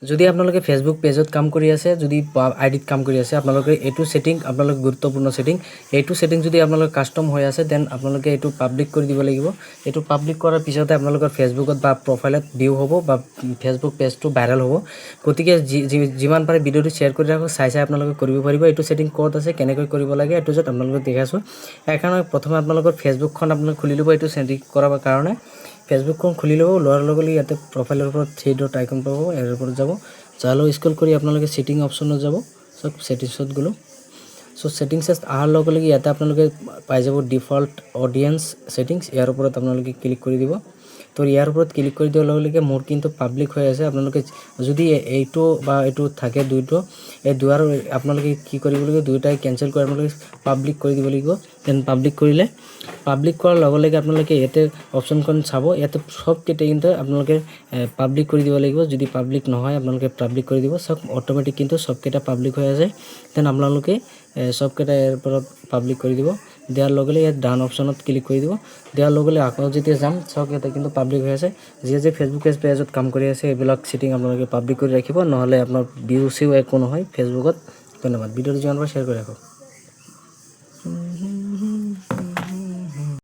যদি আপোনালোকে ফেচবুক পেজত কাম কৰি আছে, যদি আইডিত কাম কৰি আছে, আপোনালোকে এইটো সেটিং আপোনালোকে গুৰুত্বপূৰ্ণ সেটিং, এইটো সেটিং যদি আপোনালোকে কাস্টম হৈ আছে দেন আপোনালোকে এইটো পাব্লিক কৰি দিব লাগিব। এইটো পাব্লিক কৰাৰ পিছতে আপোনালোকৰ ফেচবুকত বা প্ৰফাইলত ভিউ হ'ব বা ফেচবুক পেজটো ভাইৰেল হ'ব। গতিকে যিমান পাৰে ভিডিঅ'টো শ্বেয়াৰ কৰি ৰাখক, চাই আপোনালোকে কৰিব পাৰিব। এইটো সেটিং ক'ত আছে, কেনেকৈ কৰিব লাগে এইটো য'ত আপোনালোকে দেখাইছোঁ। সেইকাৰণে প্ৰথমে আপোনালোকৰ ফেচবুকখন আপোনালোকে খুলি ল'ব। এইটো সেটিং কৰাৰ কাৰণে ফেচবুকখন খুলি ল'ব। লোৱাৰ লগে লগে ইয়াতে প্ৰফাইলৰ ওপৰত থ্ৰী ডট আইকন পাব, ইয়াৰ ওপৰত যাব। চালো স্ক্ৰল কৰি আপোনালোকে সেটিং অপশ্যনত যাব। সব সেটিংছত গ'লো। সো সেটিংছত অহাৰ লগে লগে ইয়াতে আপোনালোকে পাই যাব ডিফল্ট অডিয়েন্স সেটিংছ। ইয়াৰ ওপৰত আপোনালোকে ক্লিক কৰি দিব। তো ইয়াৰ ওপৰত ক্লিক কৰি দিয়াৰ লগে লগে মোৰ কিন্তু পাব্লিক হৈ আছে। আপোনালোকে যদি এইটো বা এইটো থাকে দুইটো, এই দুৱাৰ আপোনালোকে কি কৰিব লাগিব, দুইটাই কেনসেল কৰি আপোনালোকে পাব্লিক কৰি দিব লাগিব। দেন পাব্লিক কৰিলে, পাব্লিক কৰাৰ লগে লগে আপোনালোকে ইয়াতে অপশ্যনখন চাব। ইয়াতে সবকেইটা কিন্তু আপোনালোকে পাব্লিক কৰি দিব লাগিব। যদি পাব্লিক নহয় আপোনালোকে পাব্লিক কৰি দিব। সব অটোমেটিক কিন্তু সবকেইটা পাব্লিক হৈ আছে। দেন আপোনালোকে সবকেইটা ইয়াৰ ওপৰত পাব্লিক কৰি দিব। দিয়াৰ লগে লগে ইয়াত ডান অপশ্যনত ক্লিক কৰি দিব। দিয়াৰ লগে লগে আকৌ যেতিয়া যাম সব ইয়াতে কিন্তু পাব্লিক হৈ আছে। যে ফেচবুক পেজত কাম কৰি আছে এইবিলাক সেটিং আপোনালোকে পাব্লিক কৰি ৰাখিব, নহ'লে আপোনাৰ ভিউ চিউ একো নহয় ফেচবুকত। ধন্যবাদ। ভিডিঅ'টো যিমান পাৰে শ্বেয়াৰ কৰি ৰাখক।